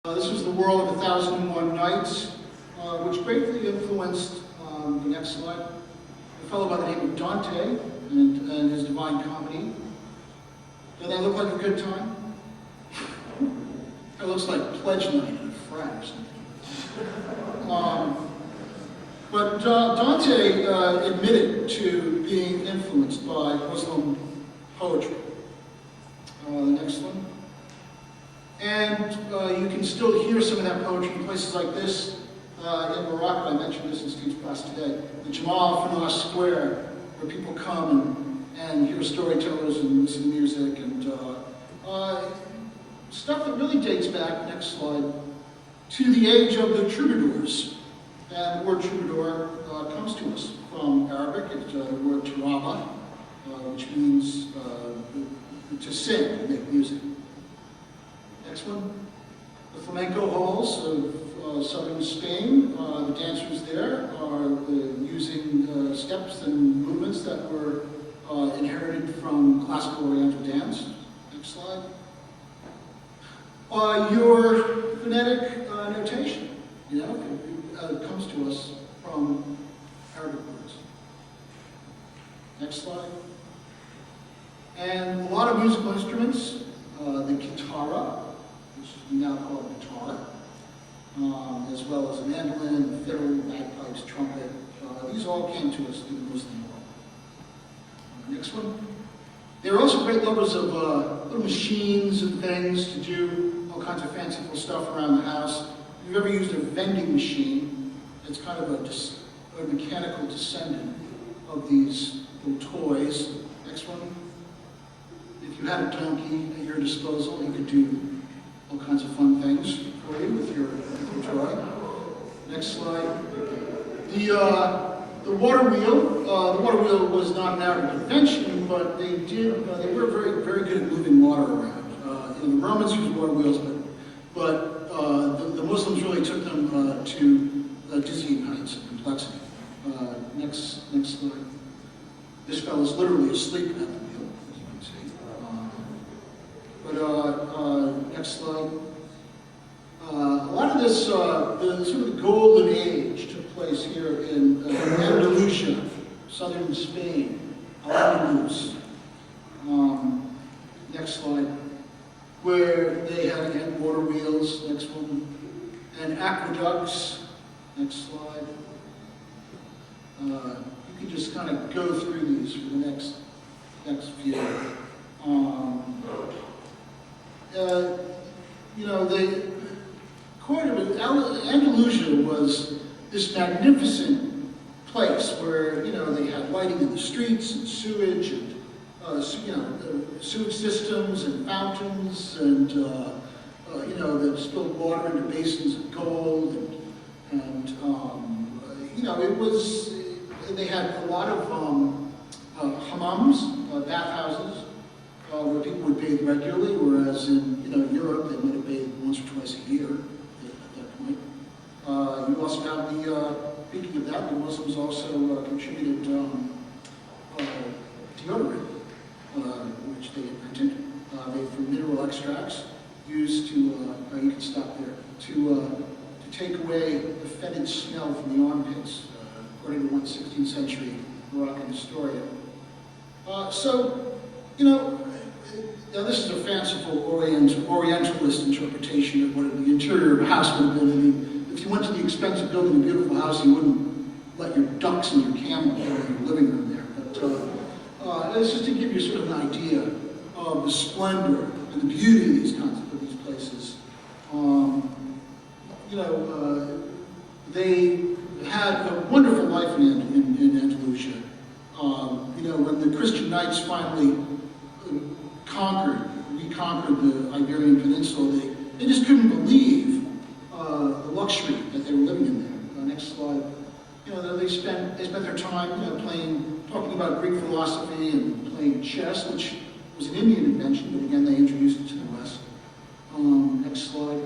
This was The World of 1001 Nights, which greatly influenced, the next slide, a fellow by the name of Dante and his Divine Comedy. Does that look like a good time? It looks like pledge night at a frat or something. But Dante admitted to being influenced by Muslim poetry. The next one. And you can still hear some of that poetry in places like this. In Morocco, I mentioned this in Steve's class today, the Jamal Fanas Square, where people come and hear storytellers and listen to music and stuff that really dates back, next slide, to the age of the troubadours. And the word troubadour comes to us from Arabic. It's the word taraba, which means to sing, to make music. Next one. The flamenco halls of southern Spain. The dancers there are using steps and movements that were inherited from classical Oriental dance. Next slide. Your phonetic notation, comes to us from Arabic words. Next slide. And a lot of musical instruments, the guitarra, which we now call a guitar, as well as a mandolin, fiddle, bagpipes, trumpet. These all came to us through the Muslim world. Next one. They were also great lovers of little machines and things to do all kinds of fanciful stuff around the house. If you've ever used a vending machine, it's kind of a mechanical descendant of these little toys. Next one. If you had a donkey at your disposal, you could do all kinds of fun things for you with your toy. Next slide. The water wheel. The water wheel was not an Arab invention, but they were very, very good at moving water around. The Romans used water wheels, but the Muslims really took them to dizzying heights of complexity. Next slide. This fellow's literally asleep at the wheel, as you can see. Next slide. A lot of this, the sort of golden age took place here in Andalusia, southern Spain, Al-Andalus. Next slide. Where they had, again, water wheels, next one, and aqueducts. Next slide. You can just kind of go through these for the next few. The court of Andalusia was this magnificent place where, they had lighting in the streets and sewage and, sewage systems and fountains and, that spilled water into basins of gold and it was, they had a lot of hammams, bathhouses, where people would bathe regularly, whereas in Europe they might have bathed once or twice a year at that point. You also have speaking of that, the Muslims also contributed deodorant, which they invented, made from mineral extracts used to, you can stop there, to take away the fetid smell from the armpits, according to one 16th century Moroccan historian. Now this is a fanciful Orientalist interpretation of what the interior of a house would have been. I mean, if you went to the expense of building a beautiful house, you wouldn't let your ducks and your camel go in your living room there. But it's just to give you sort of an idea of the splendor and the beauty of these places. They had a wonderful life in Andalusia. When the Christian knights finally reconquered the Iberian Peninsula, they just couldn't believe the luxury that they were living in there. Next slide. They spent their time, talking about Greek philosophy and playing chess, which was an Indian invention, but again they introduced it to the West. Next slide.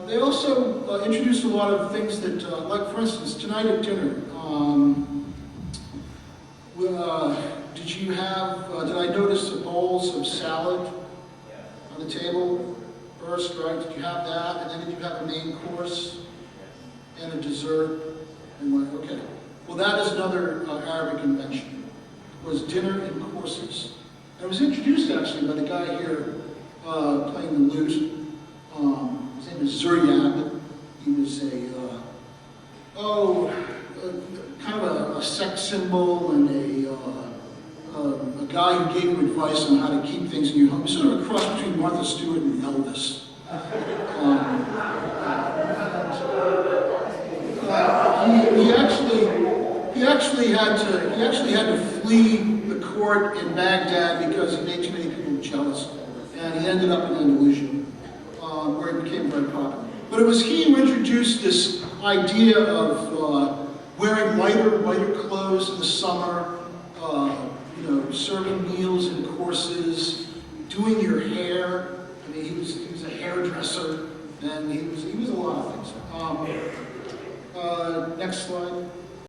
They also introduced a lot of things that, like for instance, tonight at dinner. Did I notice the bowls of salad on the table? first, right? Did you have that? And then did you have a main course and a dessert? And like, okay. Well, that is another Arabic invention. Was dinner and courses. It was introduced actually by the guy here playing the lute. His name is Zuryab. He was kind of a sex symbol and a guy who gave him advice on how to keep things in your home. Sort of a cross between Martha Stewart and Elvis. He actually had to flee the court in Baghdad because he made too many people jealous, and he ended up in Andalusia, where he became very popular. But it was he who introduced this idea of wearing lighter clothes in the summer, serving meals and courses, doing your hair. I mean, he was a hairdresser, and he was a lot of things. Next slide.